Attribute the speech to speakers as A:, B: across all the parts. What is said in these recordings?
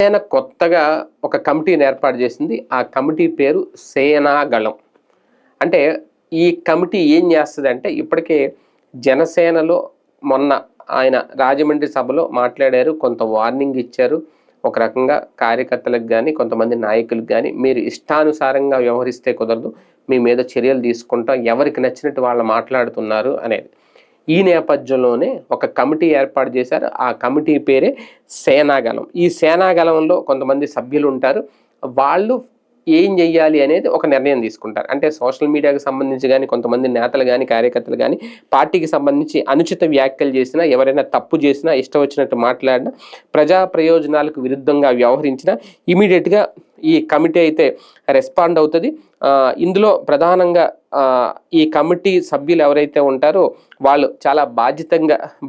A: ఆయన కొత్తగా ఒక కమిటీని ఏర్పాటు చేసింది. ఆ కమిటీ పేరు సేనాగళం. అంటే ఈ కమిటీ ఏం చేస్తదంటే, ఇప్పటికే జనసేనలో మొన్న ఆయన రాజమండ్రి సభలో మాట్లాడారు. కొంత వార్నింగ్ ఇచ్చారు. ఒక రకంగా కార్యకర్తలకు కానీ, కొంతమంది నాయకులకు కానీ, మీరు ఇష్టానుసారంగా వ్యవహరిస్తే కుదరదు, మీ మీద చర్యలు తీసుకుంటాం, ఎవరికి నచ్చినట్టు వాళ్ళు మాట్లాడుతున్నారు అనేది. ఈ నేపథ్యంలోనే ఒక కమిటీ ఏర్పాటు చేశారు. ఆ కమిటీ పేరే సేనాగళం. ఈ సేనాగళంలో కొంతమంది సభ్యులు ఉంటారు. వాళ్ళు ఏం చెయ్యాలి అనేది ఒక నిర్ణయం తీసుకుంటారు. అంటే సోషల్ మీడియాకి సంబంధించి కానీ, కొంతమంది నేతలు కానీ, కార్యకర్తలు కానీ పార్టీకి సంబంధించి అనుచిత వ్యాఖ్యలు చేసినా, ఎవరైనా తప్పు చేసినా, ఇష్టం వచ్చినట్టు మాట్లాడినా, ప్రజా ప్రయోజనాలకు విరుద్ధంగా వ్యవహరించినా ఇమీడియట్గా ఈ కమిటీ అయితే రెస్పాండ్ అవుతుంది. ఇందులో ప్రధానంగా ఈ కమిటీ సభ్యులు ఎవరైతే ఉంటారో వాళ్ళు చాలా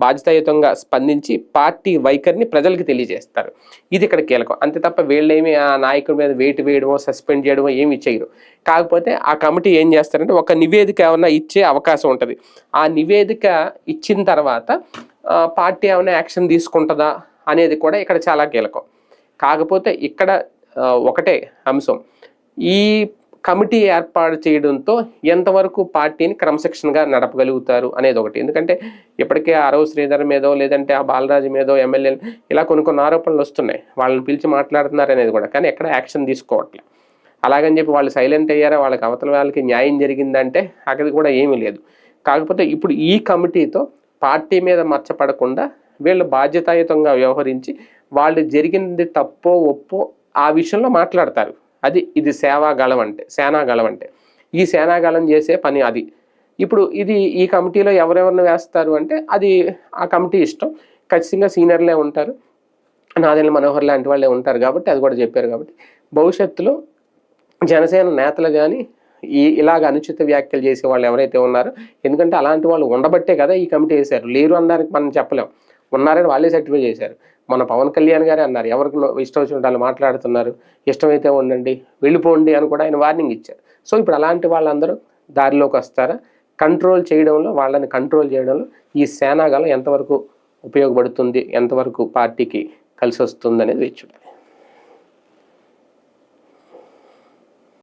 A: బాధ్యతాయుతంగా స్పందించి పార్టీ వైఖరిని ప్రజలకు తెలియజేస్తారు. ఇది ఇక్కడ కీలకం. అంతే తప్ప వీళ్ళేమి ఆ నాయకుడి మీద వెయిట్ వేయడమో, సస్పెండ్ చేయడమో ఏమి చేయరు. కాకపోతే ఆ కమిటీ ఏం చేస్తారంటే ఒక నివేదిక ఏమన్నా ఇచ్చే అవకాశం ఉంటుంది. ఆ నివేదిక ఇచ్చిన తర్వాత పార్టీ ఏమైనా యాక్షన్ తీసుకుంటుందా అనేది కూడా ఇక్కడ చాలా కీలకం. కాకపోతే ఇక్కడ ఒకటే అంశం, ఈ కమిటీ ఏర్పాటు చేయడంతో ఎంతవరకు పార్టీని క్రమశిక్షణగా నడపగలుగుతారు అనేది ఒకటి. ఎందుకంటే ఇప్పటికే ఆరవ శ్రీధర్ మీదో, లేదంటే ఆ బాలరాజు మీదో, ఎమ్మెల్యేలు ఇలా కొన్ని ఆరోపణలు వస్తున్నాయి. వాళ్ళని పిలిచి మాట్లాడుతున్నారు అనేది కూడా, కానీ ఎక్కడ యాక్షన్ తీసుకోవట్లేదు. అలాగని చెప్పి వాళ్ళు సైలెంట్ అయ్యారా, వాళ్ళకి అవతల వాళ్ళకి న్యాయం జరిగిందంటే అక్కడ కూడా ఏమీ లేదు. కాకపోతే ఇప్పుడు ఈ కమిటీతో పార్టీ మీద మచ్చపడకుండా వీళ్ళు బాధ్యతాయుతంగా వ్యవహరించి వాళ్ళు జరిగింది తప్పో ఒప్పో ఆ విషయంలో మాట్లాడతారు. ఇది సేనాగళం అంటే ఈ సేనాగళం చేసే పని అది. ఇప్పుడు ఈ కమిటీలో ఎవరెవరిని వేస్తారు అంటే అది ఆ కమిటీ ఇష్టం. ఖచ్చితంగా సీనియర్లే ఉంటారు, నాదెండ్ల మనోహర్ లాంటి వాళ్ళే ఉంటారు కాబట్టి అది కూడా చెప్పారు. కాబట్టి భవిష్యత్తులో జనసేన నేతలు కానీ ఇలాగ అనుచిత వ్యాఖ్యలు చేసే వాళ్ళు ఎవరైతే ఉన్నారో, ఎందుకంటే అలాంటి వాళ్ళు ఉండబట్టే కదా ఈ కమిటీ వేశారు. లేరు అనడానికి మనం చెప్పలేం, ఉన్నారని వాళ్ళే సర్టిఫై చేశారు. మన పవన్ కళ్యాణ్ గారే అన్నారు, ఎవరికి ఇష్టం వచ్చిన వాళ్ళు మాట్లాడుతున్నారు, ఇష్టమైతే ఉండండి, వెళ్ళిపోండి అని కూడా ఆయన వార్నింగ్ ఇచ్చారు. సో ఇప్పుడు అలాంటి వాళ్ళందరూ దారిలోకి వస్తారా, వాళ్ళని కంట్రోల్ చేయడంలో ఈ సేనాగళం ఎంతవరకు ఉపయోగపడుతుంది, ఎంతవరకు పార్టీకి కలిసి వస్తుంది అనేది వేచి చూడాలి.